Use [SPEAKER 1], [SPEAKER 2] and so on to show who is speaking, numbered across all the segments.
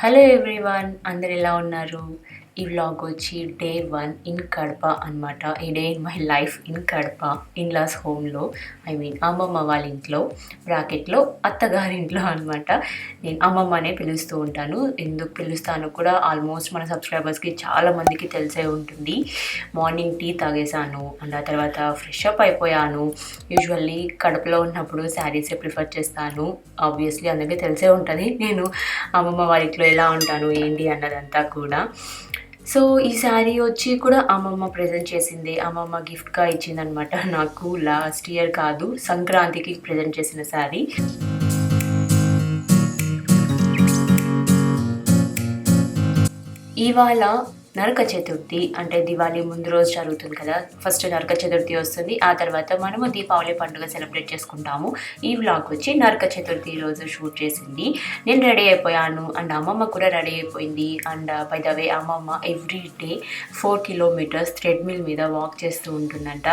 [SPEAKER 1] Hello everyone, అందరు ఎలా ఉన్నారు? ఈ వ్లాగ్ వచ్చి డే 1 ఇన్ కడప అనమాట. ఈ day in my life in Kadapa, in-laws హోమ్లో, అమ్మమ్మ వాళ్ళ ఇంట్లో, బ్రాకెట్లో అత్తగారింట్లో అనమాట. నేను అమ్మమ్మనే పిలుస్తూ ఉంటాను. ఎందుకు పిలుస్తాను కూడా ఆల్మోస్ట్ మన సబ్స్క్రైబర్స్కి చాలామందికి తెలిసే ఉంటుంది. మార్నింగ్ టీ తాగేశాను అండ్ ఆ తర్వాత ఫ్రెష్ అప్ అయిపోయాను. యూజువల్లీ కడపలో ఉన్నప్పుడు శారీసే ప్రిఫర్ చేస్తాను. ఆబ్వియస్లీ అందరికీ తెలిసే ఉంటుంది నేను అమ్మమ్మ వాళ్ళ ఇంట్లో ఎలా ఉంటాను ఏంటి అన్నదంతా కూడా. సో ఈ శారీ వచ్చి కూడా అమ్మమ్మ ప్రెజెంట్ చేసింది, అమ్మమ్మ గిఫ్ట్గా ఇచ్చిందనమాట నాకు. లాస్ట్ ఇయర్ కాదు, సంక్రాంతికి ప్రెజెంట్ చేసిన శారీ. ఇవాళ నరక చతుర్థి, అంటే దివాళీ ముందు రోజు జరుగుతుంది కదా. ఫస్ట్ నరక చతుర్థి వస్తుంది, ఆ తర్వాత మనము దీపావళి పండుగ సెలబ్రేట్ చేసుకుంటాము. ఈ వ్లాగ్ వచ్చి నరక చతుర్థి రోజు షూట్ చేసింది. నేను రెడీ అయిపోయాను అండ్ అమ్మమ్మ కూడా రెడీ అయిపోయింది. అండ్ బై ద వే అమ్మమ్మ ఎవ్రీ డే 4 కిలోమీటర్స్ థ్రెడ్మిల్ మీద వాక్ చేస్తూ ఉంటుందంట.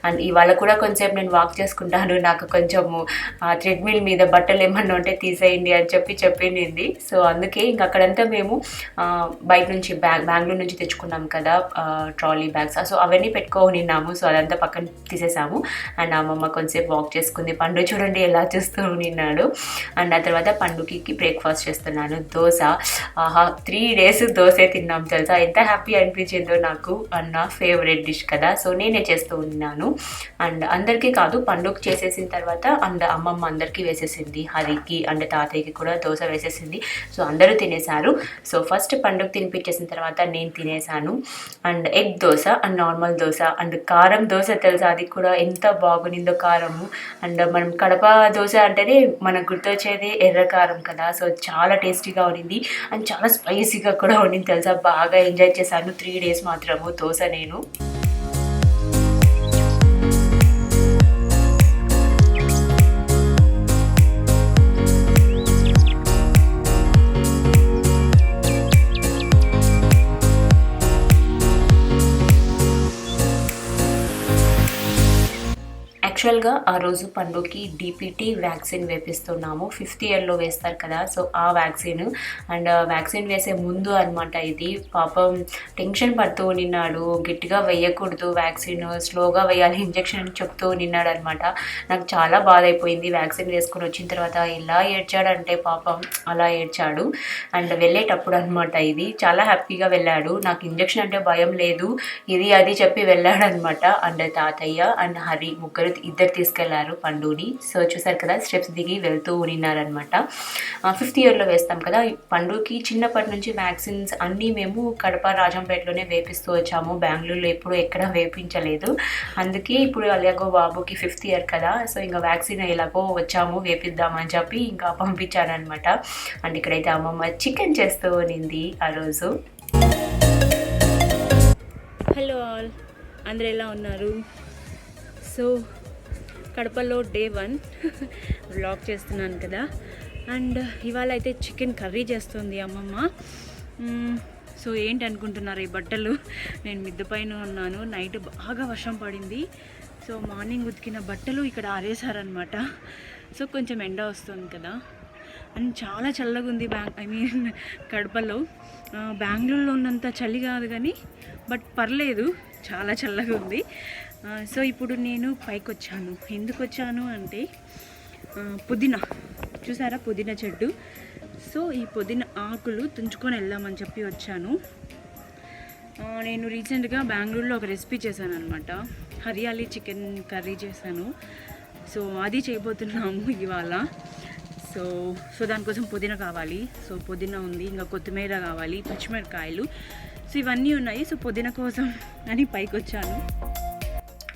[SPEAKER 1] అండ్ ఇవాళ కూడా కొంచెం నేను వాక్ చేసుకుంటాను, నాకు కొంచెము థ్రెడ్మిల్ మీద బట్టలు ఏమన్నా ఉంటే తీసేయండి అని చెప్పింది. సో అందుకే ఇంక అక్కడంతా మేము బయట నుంచి బెంగళూరు నుంచి తెచ్చుకున్నాం కదా ట్రాలీ బ్యాగ్స్, సో అవన్నీ పెట్టుకోనిన్నాము. సో అదంతా పక్కన తీసేసాము. అండ్ అమ్మమ్మ కొంచెంసేపు వాక్ చేసుకుంది. పండు చూడండి ఎలా చూస్తూ నిన్నాడు. అండ్ ఆ తర్వాత పండుకి బ్రేక్ఫాస్ట్ చేస్తున్నాను, దోశ. 3 days దోశే తిన్నాం తెలుసా, ఎంత హ్యాపీ అనిపించిందో నాకు. అండ్ నా ఫేవరెట్ డిష్ కదా, సో నేనే చేస్తూ ఉన్నాను. అండ్ అందరికీ కాదు, పండుగ చేసేసిన తర్వాత అండ్ అమ్మమ్మ అందరికీ వేసేసింది, హరికి అండ్ తాతయ్యకి కూడా దోశ వేసేసింది. సో అందరూ తినేశారు. సో ఫస్ట్ పండుగ తినిపించేసిన తర్వాత నేను తినేసాను. And egg dosa and normal dosa and కారం దోశ తెలుసా, అది కూడా ఎంత బాగునిందో కారము. అండ్ మనం కడప దోశ అంటేనే మనకు గుర్తొచ్చేది ఎర్ర కారం కదా, సో చాలా టేస్టీగా ఉండింది అండ్ చాలా స్పైసీగా కూడా ఉండింది తెలుసా. బాగా ఎంజాయ్ చేశాను 3 days మాత్రము దోశ నేను. యాక్చువల్గా ఆ రోజు పండుగకి DPT వ్యాక్సిన్ వేపిస్తున్నాము. 5th yearలో వేస్తారు కదా, సో ఆ వ్యాక్సిన్. అండ్ వ్యాక్సిన్ వేసే ముందు అనమాట ఇది. పాపం టెన్షన్ పడుతూ నిన్నాడు, గట్టిగా వేయకూడదు వ్యాక్సిన్, స్లోగా వేయాలి ఇంజెక్షన్ అని చెప్తూ నిన్నాడు అనమాట. నాకు చాలా బాధ అయిపోయింది. వ్యాక్సిన్ వేసుకొని వచ్చిన తర్వాత ఎలా ఏడ్చాడంటే పాపం అలా ఏడ్చాడు. అండ్ వెళ్ళేటప్పుడు అనమాట ఇది, చాలా హ్యాపీగా వెళ్ళాడు. నాకు ఇంజెక్షన్ అంటే భయం లేదు, ఇది అది చెప్పి వెళ్ళాడు అనమాట. అండ్ తాతయ్య అండ్ హరి ఇద్దరు తీసుకెళ్లారు పండుని. సో చూసారు కదా, స్టెప్స్ దిగి వెళ్తూ ఉన్నారనమాట. 5th yearలో వేస్తాం కదా పండుకి. చిన్నప్పటి నుంచి వ్యాక్సిన్స్ అన్నీ మేము కడప రాజంపేటలోనే వేపిస్తూ వచ్చాము, బెంగళూరులో ఎప్పుడు ఎక్కడ వేపించలేదు. అందుకే ఇప్పుడు అలాగో బాబుకి 5th year కదా, సో ఇంకా వ్యాక్సిన్ ఎలాగో వచ్చాము వేపిద్దామని చెప్పి ఇంకా పంపించానమాట. అండ్ ఇక్కడైతే అమ్మమ్మ చికెన్ చేస్తూ ఉన్నింది ఆ రోజు. హలో ఆల్, అందరు ఎలా ఉన్నారు? సో కడపలో డే 1 వ్లాగ్ చేస్తున్నాను కదా. అండ్ ఇవాళ అయితే చికెన్ కర్రీ చేస్తుంది అమ్మమ్మ. సో ఏంటి అనుకుంటున్నారు ఈ బట్టలు, నేను మిద్దె పైన ఉన్నాను. నైట్ బాగా వర్షం పడింది, సో మార్నింగ్ ఉతికిన బట్టలు ఇక్కడ ఆరేసారనమాట. సో కొంచెం ఎండ వస్తుంది కదా అండ్ చాలా చల్లగా ఉంది. కడపలో బెంగళూరులో ఉన్నంత చలి కాదు కానీ బట్ పర్లేదు, చాలా చల్లగా ఉంది. సో ఇప్పుడు నేను పైకి వచ్చాను. ఎందుకు వచ్చాను అంటే పుదీనా చూసారా, పుదీనా చెట్టు. సో ఈ పుదీనా ఆకులు తుంచుకొని వెళ్దామని చెప్పి వచ్చాను. నేను రీసెంట్గా బెంగళూరులో ఒక రెసిపీ చేశాను అనమాట, హరియాలీ చికెన్ కర్రీ చేశాను. సో అది చేయబోతున్నాము ఇవాళ. సో దానికోసం పుదీనా కావాలి. సో పుదీనా ఉంది, ఇంకా కొత్తిమీర కావాలి, పచ్చిమిరకాయలు, సో ఇవన్నీ ఉన్నాయి. సో పుదీనా కోసం అని పైకి వచ్చాను.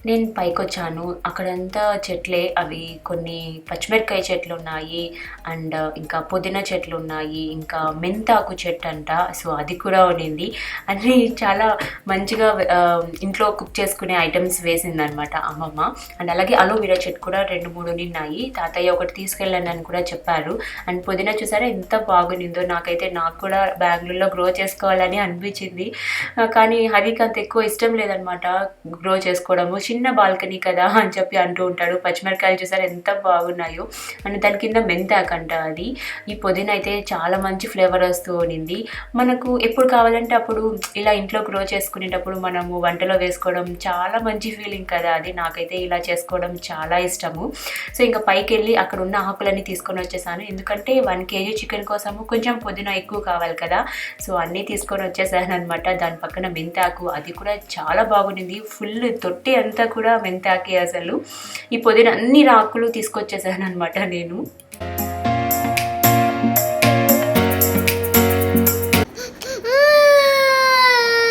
[SPEAKER 1] నేను పైకి వచ్చాను, అక్కడంతా చెట్లే. అవి కొన్ని పచ్చిమిరకాయ చెట్లు ఉన్నాయి అండ్ ఇంకా పుదీనా చెట్లు ఉన్నాయి, ఇంకా మెంతాకు చెట్టు అంట. సో అది కూడా ఉండింది. అన్నీ చాలా మంచిగా ఇంట్లో కుక్ చేసుకునే ఐటమ్స్ వేసిందనమాట అమ్మమ్మ. అండ్ అలాగే అలోవెరా చెట్టు కూడా 2-3 ఉన్నాయి. తాతయ్య ఒకటి తీసుకెళ్ళండి అని కూడా చెప్పారు. అండ్ పుదీనా చూసారా ఎంత బాగునిందో. నాకు కూడా బెంగళూరులో గ్రో చేసుకోవాలని అనిపించింది, కానీ హరికి అంత ఎక్కువ ఇష్టం లేదనమాట గ్రో చేసుకోవడము. చిన్న బాల్కనీ కదా అని చెప్పి అంటూ ఉంటాడు. పచ్చిమిరకాయలు చూసారు ఎంత బాగున్నాయో. అండ్ దాని కింద మెంతాకంట అది. ఈ పుదీనా అయితే చాలా మంచి ఫ్లేవర్ వస్తూ ఉన్నింది. మనకు ఎప్పుడు కావాలంటే అప్పుడు ఇలా ఇంట్లో గ్రో చేసుకునేటప్పుడు మనము వంటలో వేసుకోవడం చాలా మంచి ఫీలింగ్ కదా అది. నాకైతే ఇలా చేసుకోవడం చాలా ఇష్టము. సో ఇంకా పైకి వెళ్ళి అక్కడ ఉన్న ఆకులన్నీ తీసుకొని వచ్చేసాను. ఎందుకంటే 1 kg చికెన్ కోసము కొంచెం పుదీనా ఎక్కువ కావాలి కదా. సో అన్నీ తీసుకొని వచ్చేసాను అనమాట. దాని పక్కన మెంతాకు అది కూడా చాలా బాగుండింది. ఫుల్ తొట్టి అంతా కూడా మెంతాకే అసలు. ఈ పుదీనా అన్ని ఆకులు తీసుకొచ్చేసాను అనమాట నేను.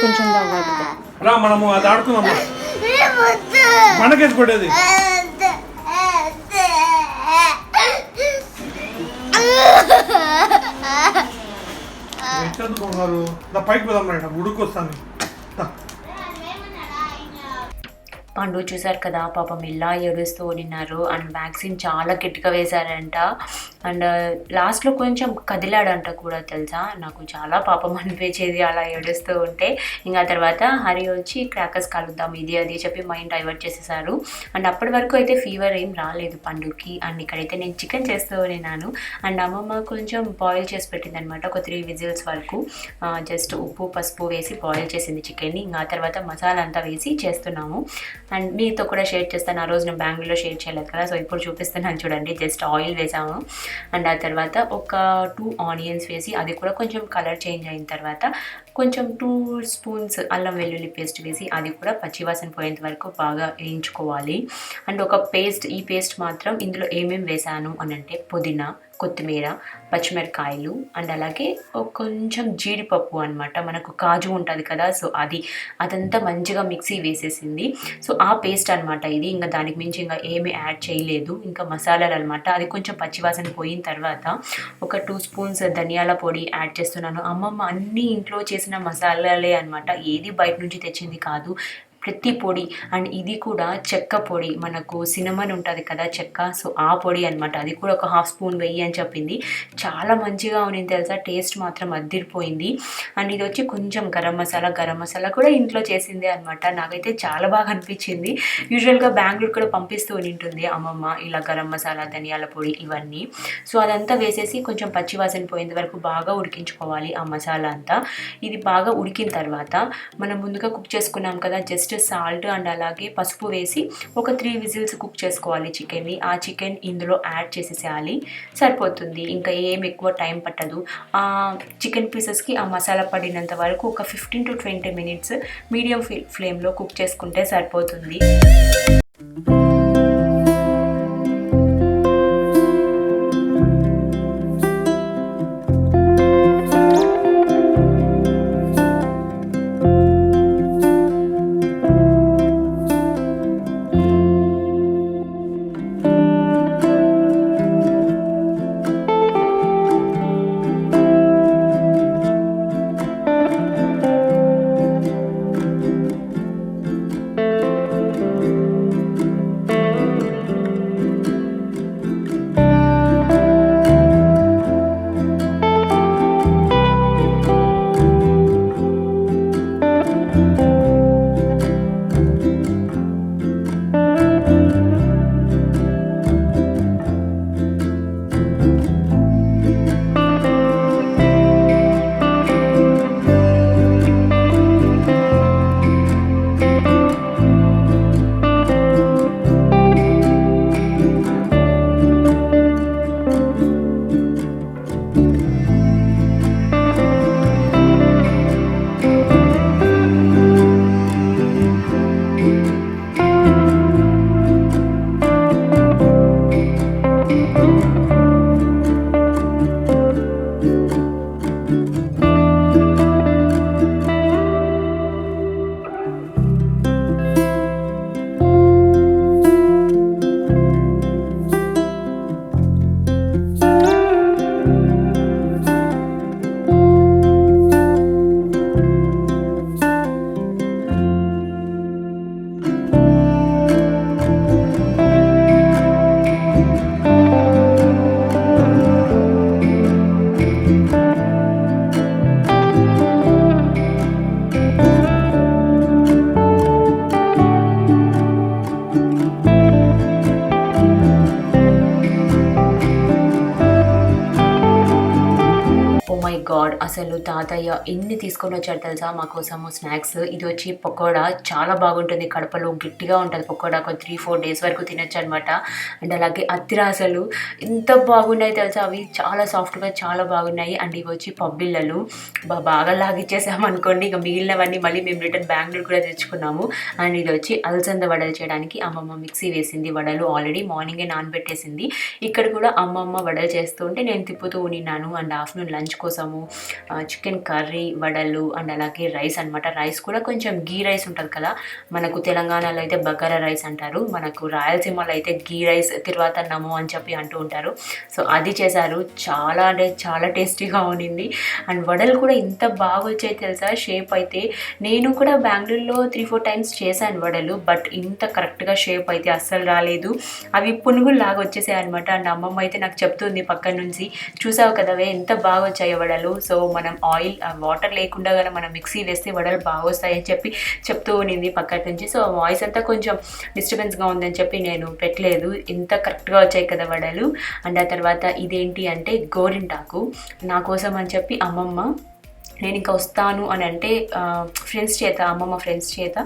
[SPEAKER 1] కొంచెం
[SPEAKER 2] రా మనము అది ఆడుకుందాం. మనకేసి కొట్టేది ఎట్లనుకున్నారు. పైకి పోదాం రా, ఉడుకొస్తాను.
[SPEAKER 1] పండు చూసారు కదా పాపం ఇలా ఏడుస్తూ ఉన్నారు. అండ్ వ్యాక్సిన్ చాలా గట్టిగా వేశారంట. అండ్ లాస్ట్లో కొంచెం కదిలాడంట కూడా తెలుసా. నాకు చాలా పాపం అనిపించేది అలా ఏడుస్తూ ఉంటే. ఇంకా తర్వాత హరి వచ్చి క్రాకర్స్ కలుద్దాం ఇది అది చెప్పి మైండ్ డైవర్ట్ చేసేసారు. అండ్ అప్పటి వరకు అయితే ఫీవర్ ఏం రాలేదు పండుకి. అండ్ ఇక్కడైతే నేను చికెన్ చేస్తూ ఉన్నాను. అండ్ అమ్మమ్మ కొంచెం బాయిల్ చేసి పెట్టింది అనమాట. ఒక 3 విజిల్స్ వరకు జస్ట్ ఉప్పు పసుపు వేసి బాయిల్ చేసింది చికెన్ని. ఇంకా తర్వాత మసాలా అంతా వేసి చేస్తున్నాము. అండ్ మీతో కూడా షేర్ చేస్తాను. ఆ రోజు నేను బెంగళూరులో షేర్ చేయలేదు కదా. సో ఇప్పుడు చూపిస్తున్నాను చూడండి. జస్ట్ ఆయిల్ వేసాము. అండ్ ఆ తర్వాత ఒక 2 ఆనియన్స్ వేసి అది కూడా కొంచెం కలర్ చేంజ్ అయిన తర్వాత కొంచెం 2 స్పూన్స్ అల్లం వెల్లుల్లి పేస్ట్ వేసి అది కూడా పచ్చివాసన పోయేంత వరకు బాగా వేయించుకోవాలి. అండ్ ఒక పేస్ట్, ఈ పేస్ట్ మాత్రం ఇందులో ఏమేమి వేసాను అని అంటే పుదీనా, కొత్తిమీర, పచ్చిమిరకాయలు అండ్ అలాగే కొంచెం జీడిపప్పు అనమాట. మనకు కాజు ఉంటుంది కదా. సో అదంతా మంచిగా మిక్సీ వేసేసింది. సో ఆ పేస్ట్ అనమాట ఇది. ఇంకా దానికి మించి ఇంకా ఏమీ యాడ్ చేయలేదు. ఇంకా మసాలాలు అనమాట. అది కొంచెం పచ్చివాసన పోయిన తర్వాత ఒక 2 స్పూన్స్ ధనియాల పొడి యాడ్ చేస్తున్నాను. అమ్మమ్మ అన్నీ ఇంట్లో చేసిన మసాలాలే అనమాట. ఏది బయట నుంచి తెచ్చింది కాదు. ప్రతి పొడి. అండ్ ఇది కూడా చెక్క పొడి, మనకు సినమన్ ఉంటుంది కదా చెక్క. సో ఆ పొడి అనమాట. అది కూడా ఒక 1/2 స్పూన్ వెయ్యి అని చెప్పింది. చాలా మంచిగా ఉంది తెలుసా. టేస్ట్ మాత్రం అద్దిరిపోయింది. అండ్ ఇది వచ్చి కొంచెం గరం మసాలా కూడా ఇంట్లో చేసిందే అనమాట. నాకైతే చాలా బాగా అనిపించింది. యూజువల్గా బెంగళూరు కూడా పంపిస్తూ ఉంటుంది అమ్మమ్మ ఇలా గరం మసాలా, ధనియాల పొడి ఇవన్నీ. సో అదంతా వేసేసి కొంచెం పచ్చివాసన పోయేంత వరకు బాగా ఉడికించుకోవాలి ఆ మసాలా అంతా. ఇది బాగా ఉడికిన తర్వాత మనం ముందుగా కుక్ చేసుకున్నాం కదా జస్ట్ సాల్ట్ అండ్ అలాగే పసుపు వేసి ఒక 3 విజిల్స్ కుక్ చేసుకోవాలి చికెన్ని. ఆ చికెన్ ఇందులో యాడ్ చేసేసేయాలి. సరిపోతుంది. ఇంకా ఏం ఎక్కువ టైం పట్టదు. ఆ చికెన్ పీసెస్కి ఆ మసాలా పడినంత వరకు ఒక 15 to 20 మినిట్స్ మీడియం ఫ్లేమ్లో కుక్ చేసుకుంటే సరిపోతుంది. అసలు తాతయ్య ఎన్ని తీసుకొని వచ్చారు తెలుసా మా కోసము స్నాక్స్. ఇది వచ్చి పకోడా, చాలా బాగుంటుంది, కడపలో గట్టిగా ఉంటుంది పకోడా, ఒక 3-4 డేస్ వరకు తినొచ్చు అనమాట. అండ్ అలాగే అత్తిరాసలు ఎంత బాగున్నాయి తెలుసా, అవి చాలా సాఫ్ట్గా చాలా బాగున్నాయి. అండ్ ఇవి వచ్చి పబ్బిళ్ళలు బాగా లాగిచ్చేసాము అనుకోండి. ఇక మిగిలినవన్నీ మళ్ళీ మేము రిటర్న్ బెంగళూరు కూడా తెచ్చుకున్నాము. అండ్ ఇది వచ్చి అలసంద వడలు చేయడానికి అమ్మమ్మ మిక్సీ వేసింది. వడలు ఆల్రెడీ మార్నింగే నానబెట్టేసింది. ఇక్కడ కూడా అమ్మమ్మ వడలు చేస్తూ ఉంటే నేను తిప్పుతూ ఉన్నాను. అండ్ ఆఫ్టర్నూన్ లంచ్ కోసము చికెన్ కర్రీ, వడలు అండ్ అలాగే రైస్ అనమాట. రైస్ కూడా కొంచెం గీ రైస్ ఉంటుంది కదా, మనకు తెలంగాణలో అయితే బగారా రైస్ అంటారు, మనకు రాయలసీమలో అయితే గీ రైస్ తిరువాతన్నము అని చెప్పి అంటూ ఉంటారు. సో అది చేశారు, చాలా అంటే చాలా టేస్టీగా ఉండింది. అండ్ వడలు కూడా ఇంత బాగా వచ్చాయి తెలుసా, షేప్ అయితే. నేను కూడా బెంగళూరులో 3-4 టైమ్స్ చేశాను వడలు, బట్ ఇంత కరెక్ట్గా షేప్ అయితే అస్సలు రాలేదు. అవి పునుగుల్లాగా వచ్చేసాయి అనమాట. అండ్ అమ్మమ్మ అయితే నాకు చెప్తుంది పక్కన నుంచి, చూసావు కదవే ఎంత బాగా వచ్చాయి వడలు. సో మనం ఆయిల్ వాటర్ లేకుండా కానీ మనం మిక్సీ వేస్తే వడలు బాగా వస్తాయి అని చెప్పి చెప్తూ ఉన్నింది పక్కన నుంచి. సో వాయిస్ అంతా కొంచెం డిస్టర్బెన్స్గా ఉందని చెప్పి నేను పెట్టలేదు. ఇంత కరెక్ట్గా వచ్చాయి కదా వడలు. అండ్ ఆ తర్వాత ఇదేంటి అంటే గోరింటాకు, నా కోసం అని చెప్పి అమ్మమ్మ, నేను ఇంకా వస్తాను అని అంటే ఫ్రెండ్స్ చేత, అమ్మమ్మ ఫ్రెండ్స్ చేత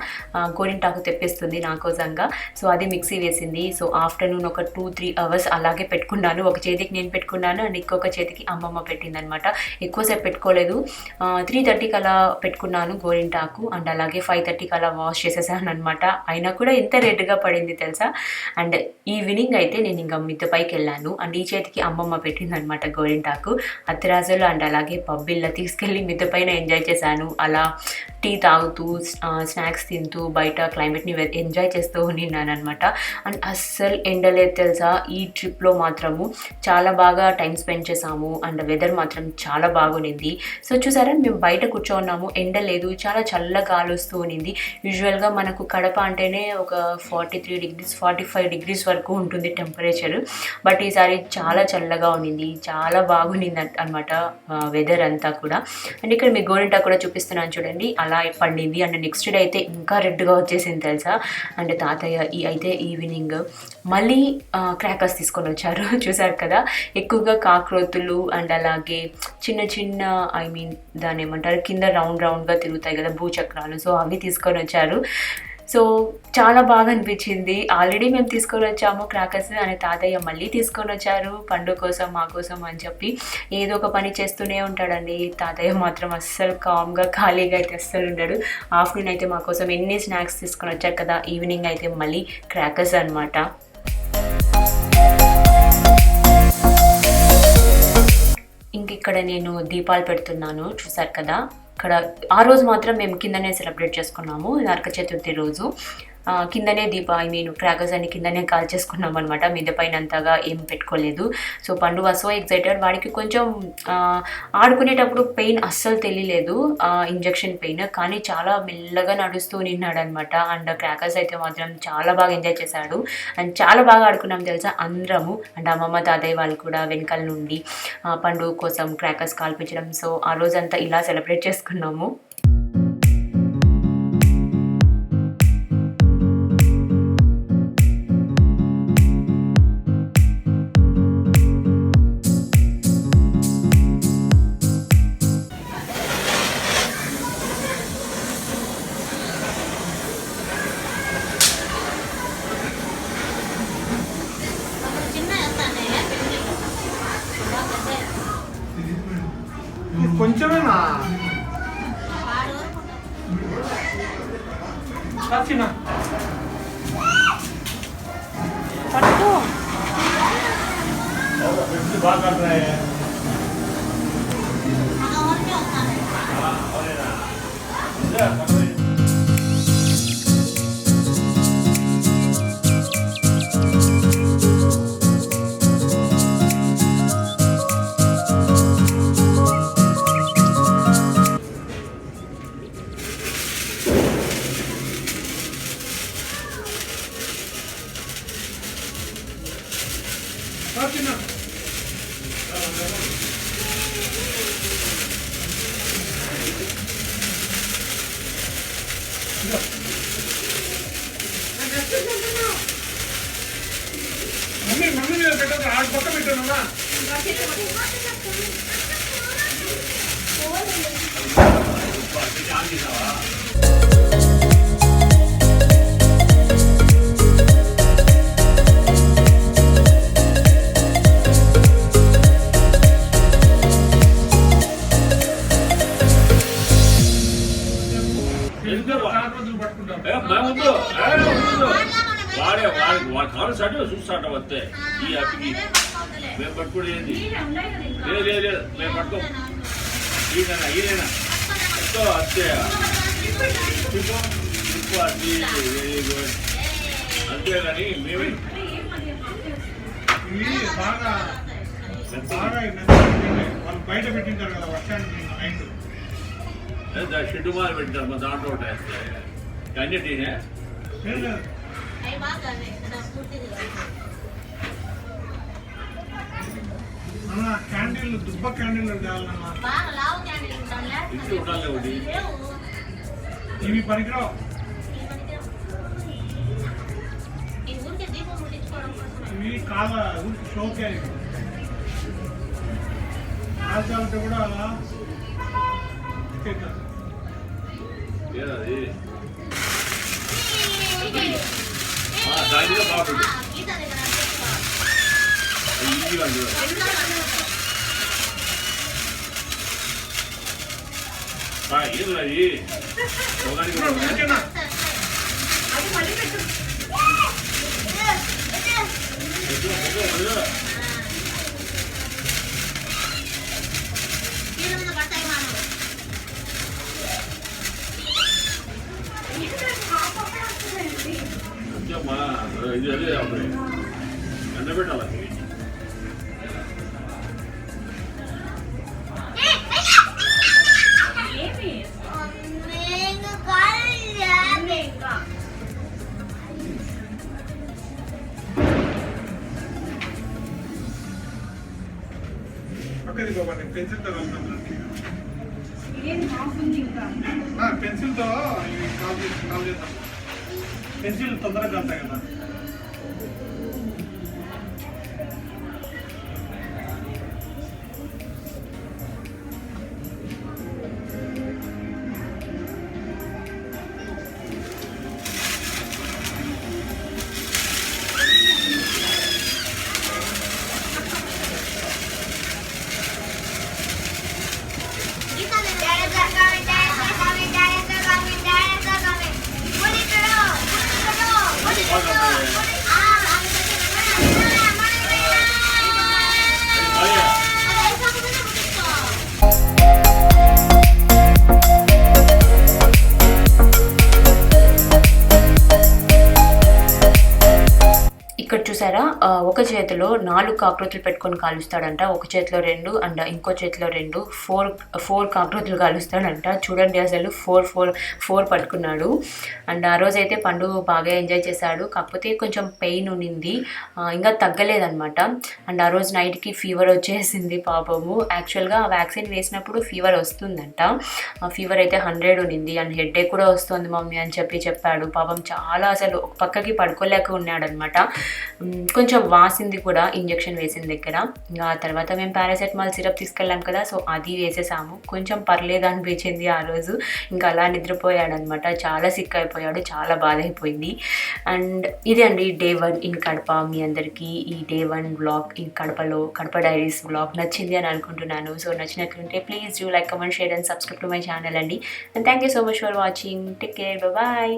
[SPEAKER 1] గోరింటాకు తెప్పిస్తుంది నా కోసంగా. సో అది మిక్సీ వేసింది. సో ఆఫ్టర్నూన్ ఒక 2-3 అవర్స్ అలాగే పెట్టుకున్నాను. ఒక చేతికి నేను పెట్టుకున్నాను అండ్ ఇంకొక చేతికి అమ్మమ్మ పెట్టింది అనమాట. ఎక్కువసేపు పెట్టుకోలేదు, 3:30కి అలా పెట్టుకున్నాను గోరింటాకు. అండ్ అలాగే 5:30కి అలా వాష్ చేసేసాను అనమాట. అయినా కూడా ఎంత రెడ్గా పడింది తెలుసా. అండ్ ఈవినింగ్ అయితే నేను ఇంకా మిద్దె పైకి వెళ్ళాను. అండ్ ఈ చేతికి అమ్మమ్మ పెట్టింది అనమాట గోరింటాకు. అత్తిరాజులు అండ్ అలాగే పబ్బిళ్ళ తీసుకెళ్ళి మిద్దె పైన ఎంజాయ్ చేశాను. అలా టీ తాగుతూ స్నాక్స్ తింటూ బయట క్లైమేట్ని ఎంజాయ్ చేస్తూ ఉన్నాను అనమాట. అండ్ అస్సలు ఎండలేదు తెలుసా ఈ ట్రిప్లో మాత్రము. చాలా బాగా టైం స్పెండ్ చేసాము. అండ్ వెదర్ మాత్రం చాలా బాగుంది. సో చూసారా, మేము బయట కూర్చోన్నాము, ఎండ లేదు, చాలా చల్ల గాలి వస్తూ ఉన్నింది. యూజువల్గా మనకు కడప అంటేనే ఒక 43 degrees 45 degrees వరకు ఉంటుంది టెంపరేచర్. బట్ ఈసారి చాలా చల్లగా ఉన్నింది, చాలా బాగుంది అనమాట వెదర్ అంతా కూడా. అండ్ ఇక్కడ మీ గోరింటా కూడా చూపిస్తున్నాను చూడండి, అలా పండింది. అండ్ నెక్స్ట్ డే అయితే ఇంకా రెడ్గా వచ్చేసింది తెలుసా. అండ్ తాతయ్య అయితే ఈవినింగ్ మళ్ళీ క్రాకర్స్ తీసుకొని వచ్చారు. చూసారు కదా, ఎక్కువగా కాక్రోతులు అండ్ అలాగే చిన్న చిన్న దాన్ని ఏమంటారు, కింద రౌండ్గా తిరుగుతాయి కదా భూచక్రాలు. సో అవి తీసుకొని వచ్చారు. సో చాలా బాగా అనిపించింది. ఆల్రెడీ మేము తీసుకొని వచ్చాము క్రాకర్స్ అని, తాతయ్య మళ్ళీ తీసుకొని వచ్చారు పండుగ కోసం మా కోసం అని చెప్పి. ఏదో ఒక పని చేస్తూనే ఉంటాడండి తాతయ్య మాత్రం. అస్సలు కామ్గా ఖాళీగా అయితే అస్సలు ఉండడు. ఆఫ్టర్నూన్ అయితే మా కోసం ఎన్ని స్నాక్స్ తీసుకొని వచ్చారు కదా, ఈవినింగ్ అయితే మళ్ళీ క్రాకర్స్ అనమాట. ఇంక ఇక్కడ నేను దీపాలు పెడుతున్నాను, చూసారు కదా. ఇక్కడ ఆ రోజు మాత్రం మేము కిందనే సెలబ్రేట్ చేసుకున్నాము, నరక చతుర్థి రోజు. కిందనే క్రాకర్స్ అన్ని కిందనే కాల్ చేసుకున్నాం అనమాట. మీద పైన అంతగా ఏం పెట్టుకోలేదు. సో పండు వాజ్ సో ఎక్సైటెడ్. వాడికి కొంచెం ఆడుకునేటప్పుడు పెయిన్ అస్సలు తెలియలేదు, ఇంజెక్షన్ పెయిన్, కానీ చాలా మెల్లగా నడుస్తూ నిన్నాడు అనమాట. అండ్ క్రాకర్స్ అయితే మాత్రం చాలా బాగా ఎంజాయ్ చేశాడు. అండ్ చాలా బాగా ఆడుకున్నాం తెలుసా అందరము. అండ్ అమ్మమ్మ తాతయ్య వాళ్ళు కూడా వెనకాల నుండి పండుగ కోసం క్రాకర్స్ కాల్పించడం. సో ఆ రోజంతా ఇలా సెలబ్రేట్ చేసుకున్నాము.
[SPEAKER 2] కొంచెమేనా
[SPEAKER 1] పట్టు
[SPEAKER 2] బాగా మమ్మీ పెట్టదు, ఆడ పక్క పెట్టాను. చాలా రోజులు పట్టుకుంటాం.
[SPEAKER 3] వాడి కావాల్సి చూస్తాట వస్తే ఈ అప్పికి మేము పట్టుకోడు ఏంది లేదు మేము పట్టుకో ఈయన అంతే అంతేగాని మేమే
[SPEAKER 2] ఇవి బాగా వాళ్ళు బయట పెట్టింటారు కదా వర్షానికి నైట్.
[SPEAKER 3] షెడ్డు మాలు పెట్టారు మా దాంట్లో వేస్తే అన్నిటినే
[SPEAKER 2] అన్న క్యాండిల్ దుబ్బ క్యాండిల్ కావాలన్నా
[SPEAKER 3] ఇంట్లో ఉండాలి ఒకటి
[SPEAKER 2] ఇవి పనికిరావు. ఇవి కాల ఊరికి షోకే కాల్చాలంటే కూడా అలా
[SPEAKER 3] ఏదది దానిలో బాగుంటుంది ఈజీగా ఏది అది ఒకదానికి అంతేమ్మా ఇది అదే అప్పుడు ఎండబెట్టాలి
[SPEAKER 2] పక్కది బాబా నేను పెన్సిల్తో వెళ్తాను. పెన్సిల్తో ఇవి కాల్ చేద్దాం. పెన్సిల్ తొందరగా వెళ్తాయి కదా.
[SPEAKER 1] ఇక్కడ చూసారా ఒక చేతిలో 4 కాక్రోచులు పెట్టుకొని కాలుస్తాడంట, ఒక చేతిలో 2 అండ్ ఇంకో చేతిలో 2, 4 కాక్రోచులు కాలుస్తాడంట. చూడండి అసలు 4 పట్టుకున్నాడు. అండ్ ఆ రోజు అయితే పండు బాగా ఎంజాయ్ చేశాడు, కాకపోతే కొంచెం పెయిన్ ఉన్నింది, ఇంకా తగ్గలేదన్నమాట. అండ్ ఆ రోజు నైట్కి ఫీవర్ వచ్చేసింది పాపము. యాక్చువల్గా వ్యాక్సిన్ వేసినప్పుడు ఫీవర్ వస్తుందంట, ఫీవర్ అయితే 100 ఉన్నింది. అండ్ హెడేక్ కూడా వస్తుంది మమ్మీ అని చెప్పాడు. పాపం చాలా అసలు ఒక పక్కకి పడుకోలేక ఉన్నాడనమాట. కొంచెం వాసింది కూడా ఇంజెక్షన్ వేసిన దగ్గర. ఇంకా ఆ తర్వాత మేము పారాసెటమాల్ సిరప్ తీసుకెళ్ళాం కదా, సో అది వేసేసాము. కొంచెం పర్లేదు అనిపించింది ఆ రోజు. ఇంకా అలా నిద్రపోయాడనమాట, చాలా సిక్ అయిపోయాడు, చాలా బాధ అయిపోయింది. అండ్ ఇది అండి డే 1 ఇన్ కడప. మీ అందరికీ ఈ day 1 vlog in Kadapa diaries vlog నచ్చింది అని అనుకుంటున్నాను. సో నచ్చినట్లుంటే please do like, comment, share and subscribe to my channel అండి. And thank you so much for watching. Take care, bye.